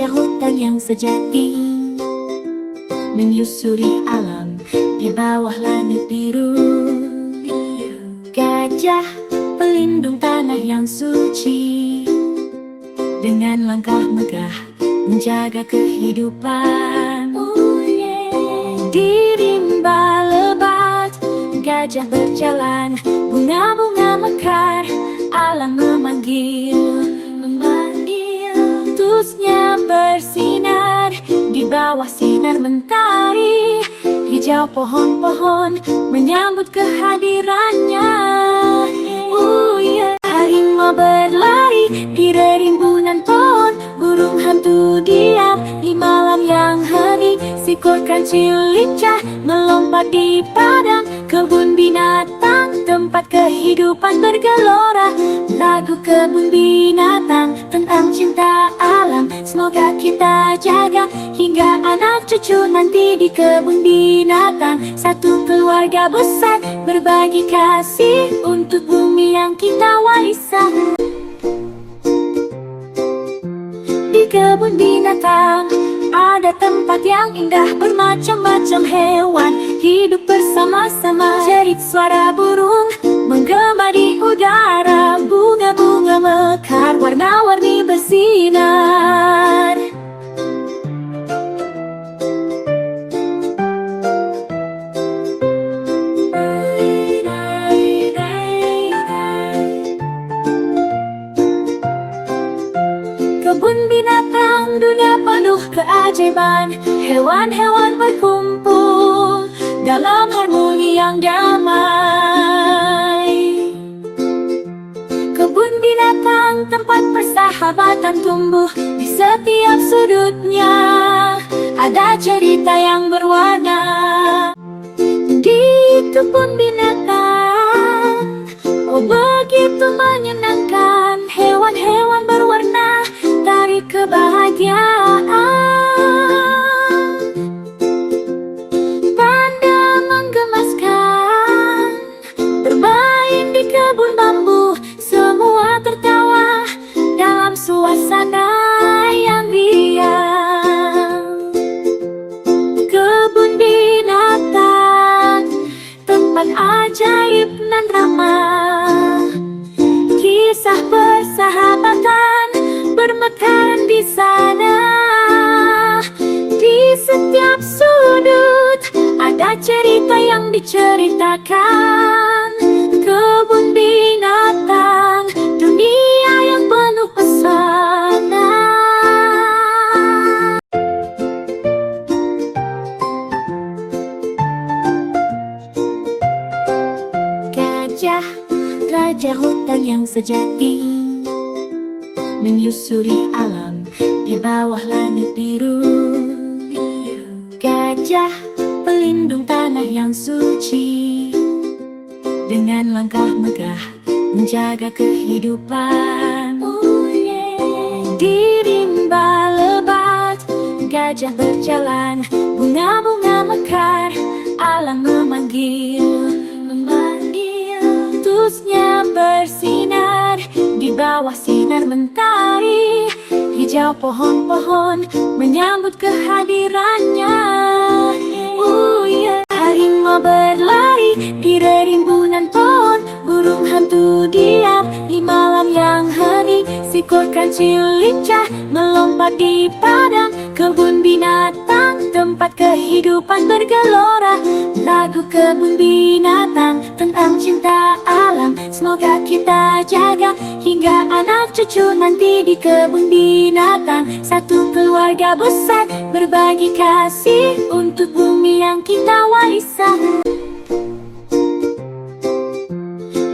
raja hutan yang sejati, menyusuri alam di bawah langit biru. Gajah pelindung tanah yang suci, dengan langkah megah menjaga kehidupan. Di rimba lebat gajah berjalan, bunga-bunga mekar, alam memanggil. Tusnya bersinar di bawah sinar mentari, hijau pohon-pohon menyambut kehadirannya. Harimau berlari di rimbunan pohon, burung hantu diam di malam yang hening, seekor kancil lincah melompat di padang kebun binatang, tempat kehidupan bergelora. Lagu kebun binatang tentang cinta alam, semoga kita jaga hingga anak cucu nanti di kebun binatang. Satu keluarga besar berbagi kasih untuk bumi yang kita warisan. Di kebun binatang ada tempat yang indah, bermacam-macam hewan hidup bersama-sama. Jerit suara burung menggema di udara, bunga-bunga mekar warna-warni bersinar. Kebun binatang dunia penuh keajaiban, hewan-hewan berkumpul dalam harmoni yang damai. Kebun binatang tempat persahabatan tumbuh, di setiap sudutnya ada cerita yang berwarna. Di kebun binatang, oh begitu menyenangkan, hewan-hewan berwarna tarik kebahagiaan. Panda menggemaskan bermain di kebun bambu, semua tertawa dalam suasana yang riang. Kebun binatang tempat ajaib nan ramah, kisah persahabatan bermekaran di sana. Di setiap sudut ada cerita yang diceritakan. Kebun binatang, dunia yang penuh pesona. Gajah, raja hutan yang sejati, menyusuri alam di bawah langit biru. Gajah pelindung tanah yang suci, dengan langkah megah menjaga kehidupan. Di rimba lebat gajah berjalan, bunga-bunga mekar, alam memanggil. Tusnya bersinar di bawah sinar mentari, hijau pohon-pohon menyambut kehadirannya. Harimau berlari di rimbunan pohon, burung hantu diam di malam yang hening, seekor kancil lincah melompat di padang kebun binatang, tempat kehidupan bergelora. Lagu kebun binatang tentang cinta alam, semoga kita jaga hingga anak cucu nanti di kebun binatang. Satu keluarga besar berbagi kasih untuk bumi yang kita warisan.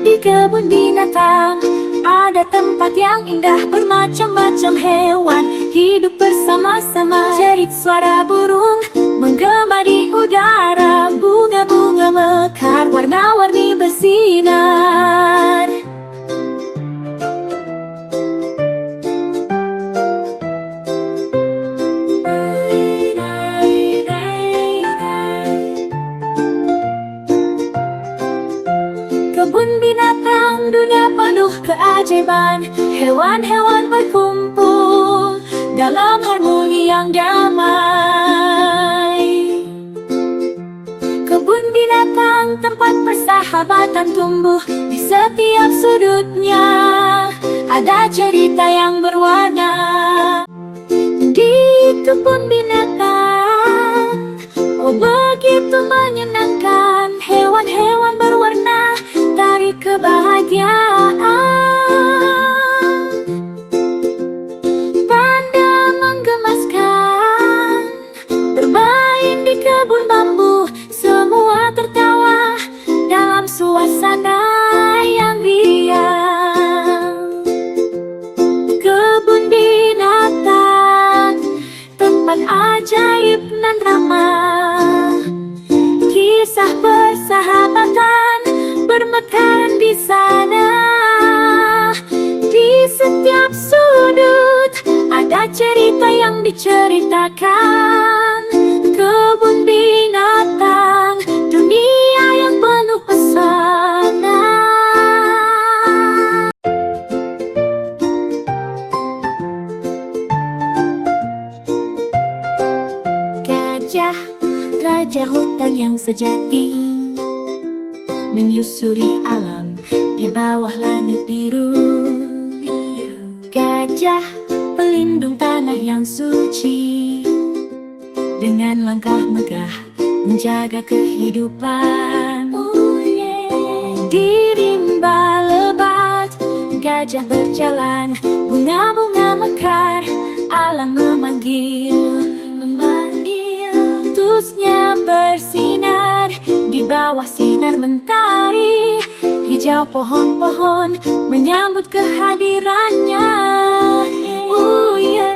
Di kebun binatang ada tempat yang indah, bermacam-macam hewan hidup bersama-sama. Jerit suara burung menggema di udara, bunga-bunga mekar warna-warni bersinar. Kebun binatang dunia penuh keajaiban, hewan-hewan berkumpul dalam harmoni harmoni yang damai. Kebun binatang tempat persahabatan tumbuh, di setiap sudutnya ada cerita yang berwarna. Di kebun binatang, oh begitu menyenangkan, hewan-hewan berwarna tarik kebahagiaan. Panda menggemaskan, bermain di kebun bambu, semua tertawa dalam suasana yang riang. Kebun binatang, tempat ajaib nan ramah, kisah persahabatan bermekaran di sana. Di setiap sudut ada cerita yang diceritakan. Kebun binatang, dunia yang penuh pesona. Gajah, raja hutan yang sejati, menyusuri alam di bawah langit biru. Gajah, pelindung tanah yang suci, dengan langkah megah menjaga kehidupan. Di rimba lebat, gajah berjalan, bunga-bunga mekar, alam memanggil. Tusnya bersinar di bawah sinar mentari, hijau pohon-pohon menyambut kehadirannya.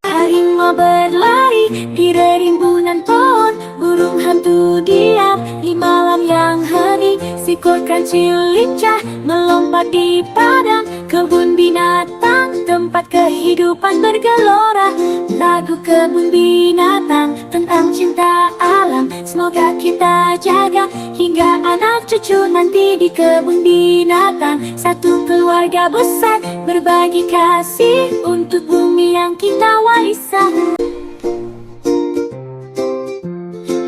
Harimau berlari di rimbunan pohon, burung hantu diam di malam yang hening, seekor kancil lincah melompat di padang. Kebun binatang, tempat kehidupan bergelora, lagu kebun binatang tentang cinta alam. Semoga kita jaga hingga anak cucu nanti di kebun binatang. Satu keluarga besar berbagi kasih untuk bumi yang kita warisan.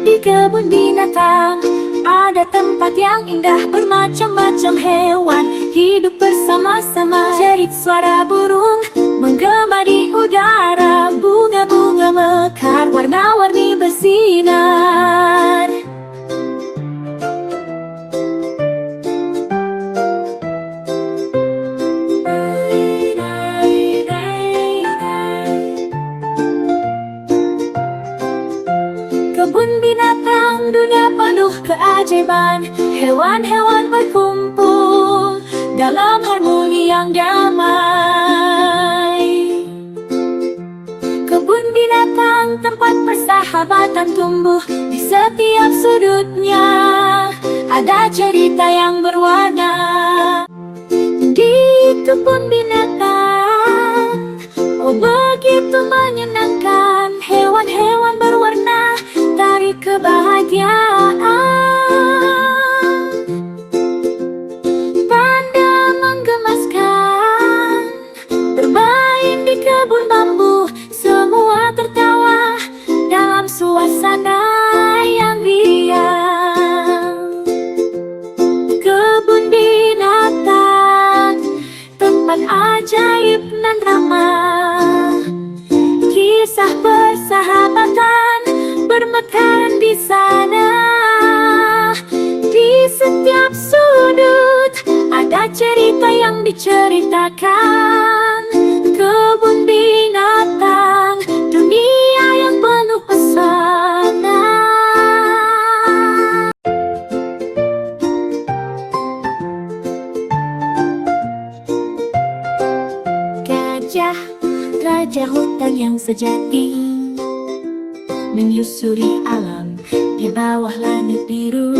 Di kebun binatang ada tempat yang indah, bermacam-macam hewan hidup bersama-sama. Jerit suara burung menggema di udara, bunga-bunga mekar warna-warni bersinar. Kebun binatang, dunia penuh keajaiban, hewan-hewan berkumpul dalam harmoni yang damai. Kebun binatang, tempat persahabatan tumbuh, di setiap sudutnya ada cerita yang berwarna. Di kebun binatang, oh begitu menyenangkan, hewan-hewan berwarna tarik kebahagiaan. Panda menggemaskan, bermain di kebun bambu, semua tertawa dalam suasana yang riang. Kebun binatang, tempat ajaib nan ramah, kisah persahabatan bermekaran di sana. Di setiap sudut ada cerita yang diceritakan. Kebun binatang, dunia yang penuh pesona. Gajah, raja hutan yang sejati, menyusuri alam di bawah langit biru.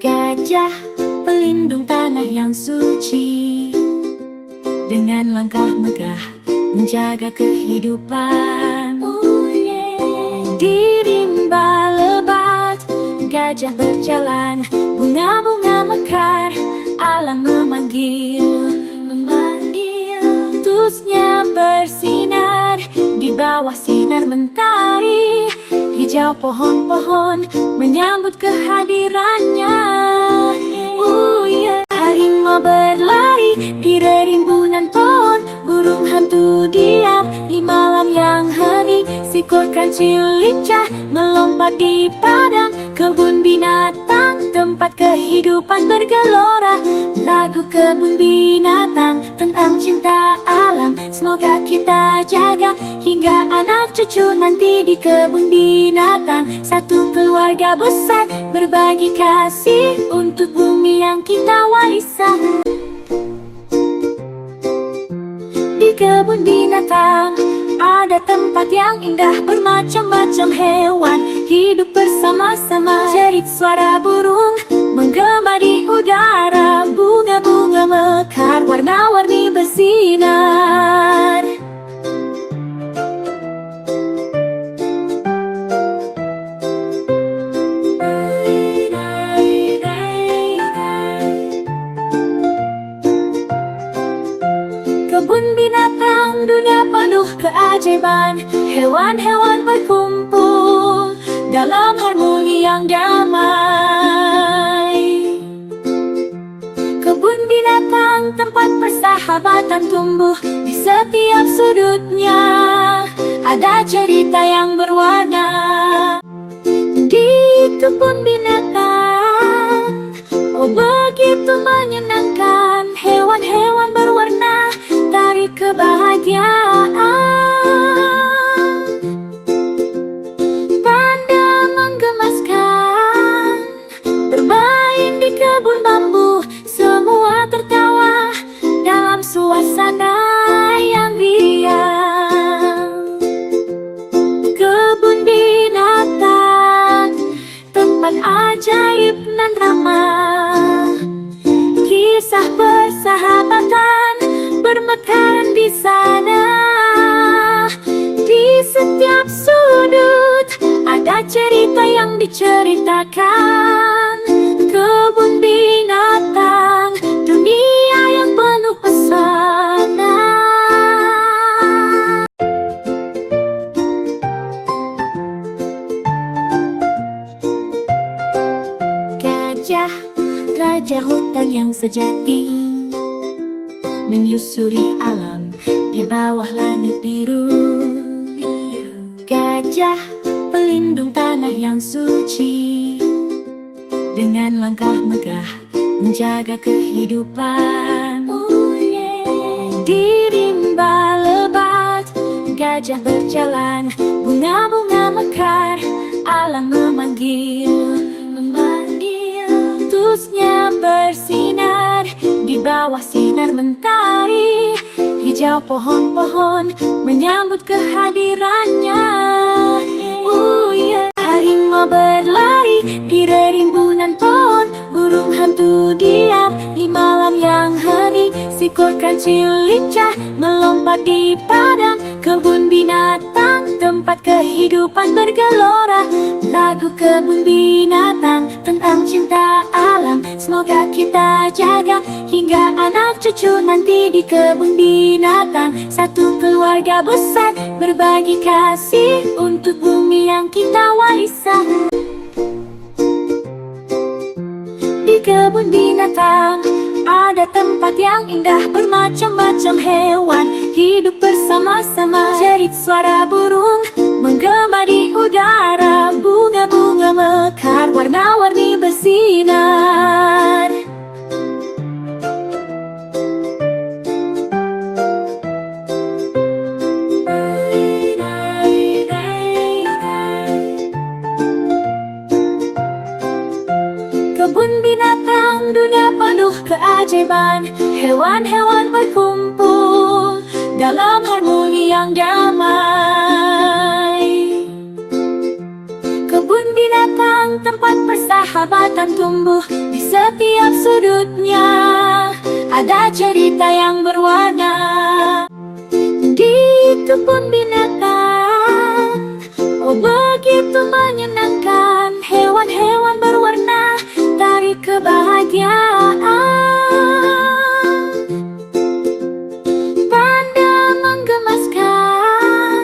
Gajah, pelindung tanah yang suci, dengan langkah megah menjaga kehidupan. Di rimba lebat, gajah berjalan, bunga-bunga mekar, alam memanggil. Tusnya bersinar di di bawah sinar mentari. Hijau pohon-pohon menyambut kehadirannya. Harimau berlari di rimbunan pohon, burung hantu diam di malam yang hening. Seekor kancil lincah melompat di padang kebun binatang, tempat kehidupan bergelora. Lagu kebun binatang tentang cinta alam, semoga kita jaga hingga anak cucu nanti di kebun binatang. Satu keluarga besar berbagi kasih untuk bumi yang kita warisan. Di kebun binatang ada tempat yang indah, bermacam-macam hewan hidup bersama-sama. Jerit suara burung menggema di udara, bunga-bunga mekar warna-warni bersinar. Kebun binatang dunia penuh keajaiban, hewan-hewan berkumpul dalam harmoni yang damai. Kebun binatang tempat persahabatan tumbuh, di setiap sudutnya ada cerita yang berwarna. Di kebun binatang, oh begitu menyenangkan, hewan-hewan berwarna tarik kebahagiaan. Panda menggemaskan bermain di kebun bambu, semua tertawa dalam suasana yang riang. Kebun binatang tempat ajaib nan ramah, kisah persahabatan bermekaran di sana. Di setiap sudut ada cerita yang diceritakan. Kebun binatang, dunia yang penuh pesona. Gajah, raja hutan yang sejati, menyusuri alam di bawah langit biru. Gajah, pelindung tanah yang suci, dengan langkah megah menjaga kehidupan. Di rimba lebat, gajah berjalan, bunga-bunga mekar, alam memanggil. Tusnya bersinar di bawah sinar mentari. Hijau pohon-pohon menyambut kehadirannya. Harimau berlari di rimbunan pohon, burung hantu diam di malam yang hening. Seekor kancil lincah melompat di padang kebun binatang, tempat kehidupan bergelora. Lagu kebun binatang tentang cinta alam, semoga kita jaga hingga anak cucu nanti di kebun binatang. Satu keluarga besar berbagi kasih untuk bumi yang kita warisan. Di kebun binatang ada tempat yang indah, bermacam-macam hewan hidup bersama-sama. Jerit suara burung menggema di udara, bunga-bunga mekar warna-warni bersinar. Kebun binatang dunia penuh keajaiban, hewan-hewan berkumpul dalam harmoni yang damai. Kebun binatang tempat persahabatan tumbuh, di setiap sudutnya ada cerita yang berwarna. Di kebun binatang, oh begitu menyenangkan, hewan-hewan berwarna tarik kebahagiaan. Panda menggemaskan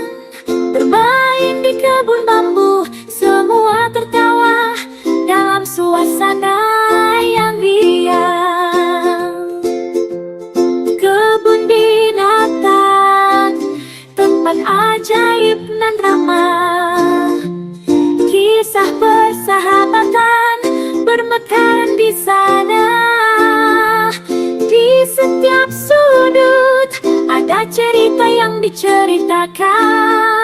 ajaib nan ramah. Kisah persahabatan bermekaran di sana. Di setiap sudut ada cerita yang diceritakan.